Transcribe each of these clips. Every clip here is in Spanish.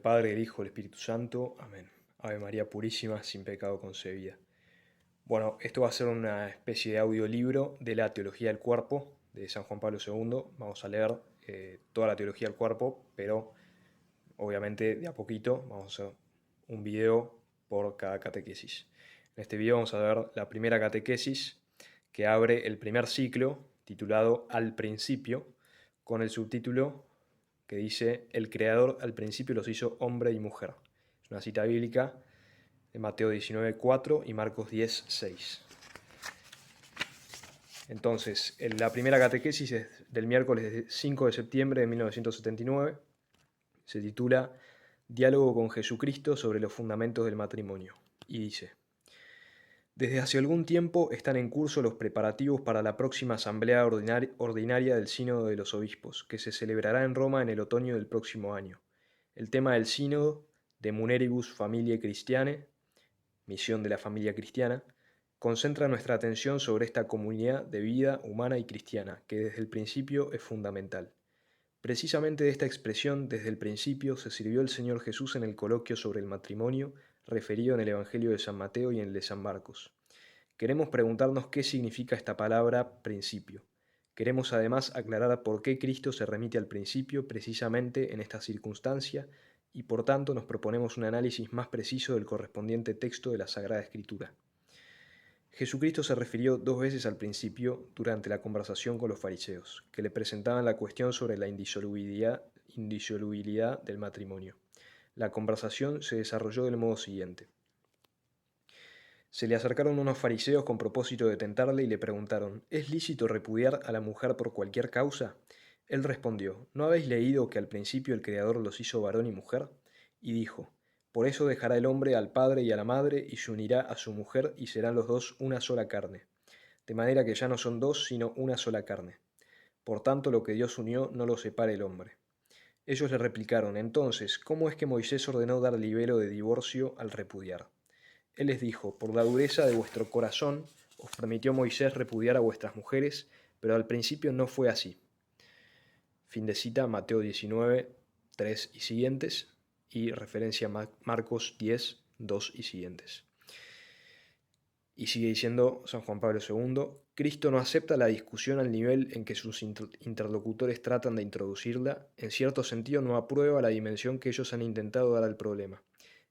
Padre, del Hijo, del Espíritu Santo. Amén. Ave María Purísima, sin pecado concebida. Bueno, esto va a ser una especie de audiolibro de la Teología del Cuerpo de San Juan Pablo II. Vamos a leer toda la Teología del Cuerpo, pero obviamente de a poquito. Vamos a hacer un video por cada catequesis. En este video vamos a ver la primera catequesis que abre el primer ciclo, titulado Al principio, con el subtítulo que dice: El Creador al principio los hizo hombre y mujer. Es una cita bíblica de Mateo 19:4 y Marcos 10:6. Entonces, la primera catequesis es del miércoles 5 de septiembre de 1979. Se titula Diálogo con Jesucristo sobre los fundamentos del matrimonio. Y dice: Desde hace algún tiempo están en curso los preparativos para la próxima asamblea ordinaria del Sínodo de los Obispos, que se celebrará en Roma en el otoño del próximo año. El tema del Sínodo, De Muneribus Familiae Christianae, misión de la familia cristiana, concentra nuestra atención sobre esta comunidad de vida humana y cristiana, que desde el principio es fundamental. Precisamente de esta expresión, desde el principio, se sirvió el Señor Jesús en el coloquio sobre el matrimonio, referido en el Evangelio de San Mateo y en el de San Marcos. Queremos preguntarnos qué significa esta palabra principio. Queremos además aclarar por qué Cristo se remite al principio precisamente en esta circunstancia y por tanto nos proponemos un análisis más preciso del correspondiente texto de la Sagrada Escritura. Jesucristo se refirió 2 veces al principio durante la conversación con los fariseos, que le presentaban la cuestión sobre la indisolubilidad del matrimonio. La conversación se desarrolló del modo siguiente. Se le acercaron unos fariseos con propósito de tentarle y le preguntaron: ¿Es lícito repudiar a la mujer por cualquier causa? Él respondió: ¿No habéis leído que al principio el Creador los hizo varón y mujer? Y dijo: Por eso dejará el hombre al padre y a la madre y se unirá a su mujer y serán los dos una sola carne. De manera que ya no son dos, sino una sola carne. Por tanto, lo que Dios unió no lo separe el hombre. Ellos le replicaron: Entonces, ¿cómo es que Moisés ordenó dar libelo de divorcio al repudiar? Él les dijo: Por la dureza de vuestro corazón os permitió Moisés repudiar a vuestras mujeres, pero al principio no fue así. Fin de cita, Mateo 19, 3 y siguientes, y referencia a Marcos 10, 2 y siguientes. Y sigue diciendo San Juan Pablo II: Cristo no acepta la discusión al nivel en que sus interlocutores tratan de introducirla. En cierto sentido, no aprueba la dimensión que ellos han intentado dar al problema.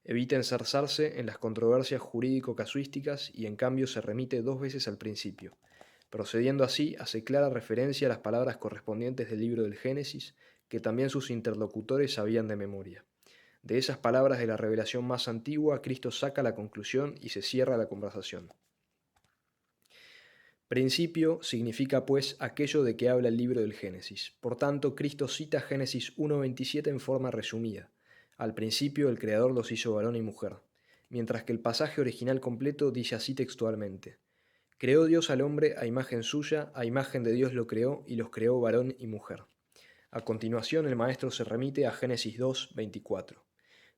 Evita enzarzarse en las controversias jurídico-casuísticas y en cambio se remite 2 veces al principio. Procediendo así, hace clara referencia a las palabras correspondientes del libro del Génesis, que también sus interlocutores sabían de memoria. De esas palabras de la revelación más antigua, Cristo saca la conclusión y se cierra la conversación. Principio significa pues aquello de que habla el libro del Génesis. Por tanto, Cristo cita Génesis 1:27 en forma resumida. Al principio el Creador los hizo varón y mujer, mientras que el pasaje original completo dice así textualmente: Creó Dios al hombre a imagen suya, a imagen de Dios lo creó y los creó varón y mujer. A continuación el maestro se remite a Génesis 2:24.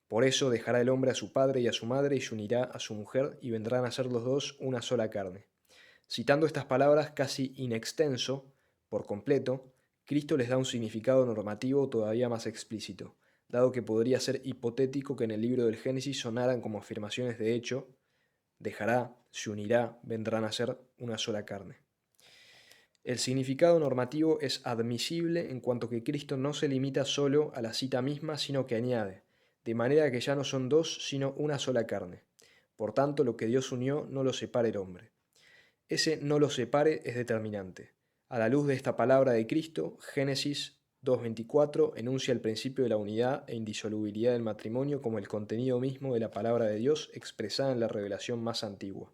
Por eso dejará el hombre a su padre y a su madre y se unirá a su mujer y vendrán a ser los dos una sola carne. Citando estas palabras casi in extenso, por completo, Cristo les da un significado normativo todavía más explícito, dado que podría ser hipotético que en el libro del Génesis sonaran como afirmaciones de hecho: dejará, se unirá, vendrán a ser una sola carne. El significado normativo es admisible en cuanto que Cristo no se limita solo a la cita misma, sino que añade: de manera que ya no son dos, sino una sola carne. Por tanto, lo que Dios unió no lo separe el hombre. Ese no lo separe es determinante. A la luz de esta palabra de Cristo, Génesis 2:24 enuncia el principio de la unidad e indisolubilidad del matrimonio como el contenido mismo de la palabra de Dios expresada en la revelación más antigua.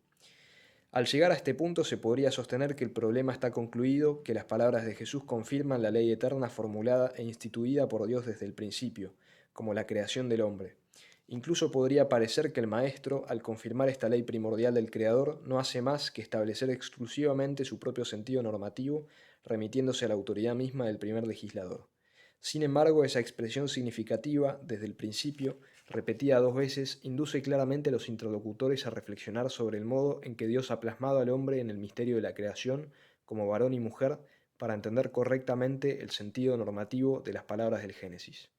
Al llegar a este punto se podría sostener que el problema está concluido, que las palabras de Jesús confirman la ley eterna formulada e instituida por Dios desde el principio, como la creación del hombre. Incluso podría parecer que el Maestro, al confirmar esta ley primordial del Creador, no hace más que establecer exclusivamente su propio sentido normativo, remitiéndose a la autoridad misma del primer legislador. Sin embargo, esa expresión significativa, desde el principio, repetida 2 veces, induce claramente a los interlocutores a reflexionar sobre el modo en que Dios ha plasmado al hombre en el misterio de la creación como varón y mujer para entender correctamente el sentido normativo de las palabras del Génesis.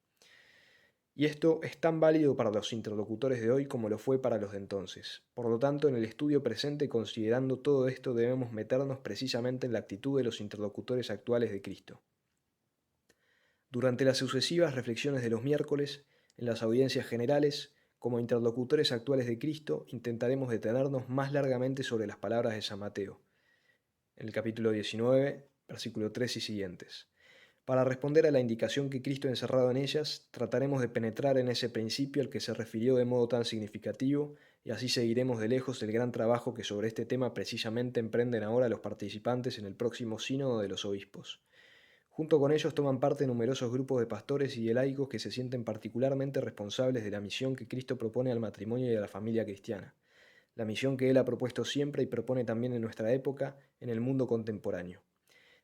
Y esto es tan válido para los interlocutores de hoy como lo fue para los de entonces. Por lo tanto, en el estudio presente, considerando todo esto, debemos meternos precisamente en la actitud de los interlocutores actuales de Cristo. Durante las sucesivas reflexiones de los miércoles, en las audiencias generales, como interlocutores actuales de Cristo, intentaremos detenernos más largamente sobre las palabras de San Mateo, en el capítulo 19, versículo 3 y siguientes. Para responder a la indicación que Cristo ha encerrado en ellas, trataremos de penetrar en ese principio al que se refirió de modo tan significativo, y así seguiremos de lejos el gran trabajo que sobre este tema precisamente emprenden ahora los participantes en el próximo sínodo de los obispos. Junto con ellos toman parte numerosos grupos de pastores y de laicos que se sienten particularmente responsables de la misión que Cristo propone al matrimonio y a la familia cristiana, la misión que Él ha propuesto siempre y propone también en nuestra época, en el mundo contemporáneo.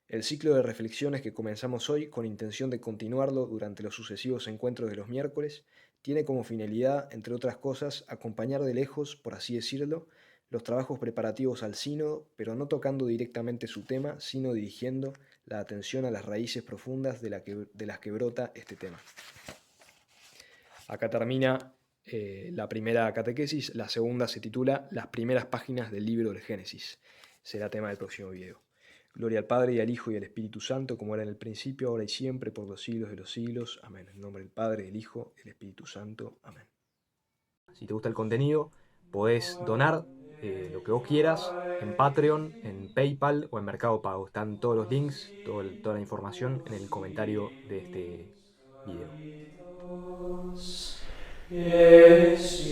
El ciclo de reflexiones que comenzamos hoy, con intención de continuarlo durante los sucesivos encuentros de los miércoles, tiene como finalidad, entre otras cosas, acompañar de lejos, por así decirlo, los trabajos preparativos al sínodo, pero no tocando directamente su tema, sino dirigiendo la atención a las raíces profundas de las que brota este tema. Acá termina la primera catequesis, la segunda se titula Las primeras páginas del libro del Génesis. Será tema del próximo video. Gloria al Padre, y al Hijo, y al Espíritu Santo, como era en el principio, ahora y siempre, por los siglos de los siglos. Amén. En nombre del Padre, del Hijo, y del Espíritu Santo. Amén. Si te gusta el contenido, podés donar lo que vos quieras en Patreon, en PayPal o en Mercado Pago. Están todos los links, toda la información en el comentario de este video. Yes,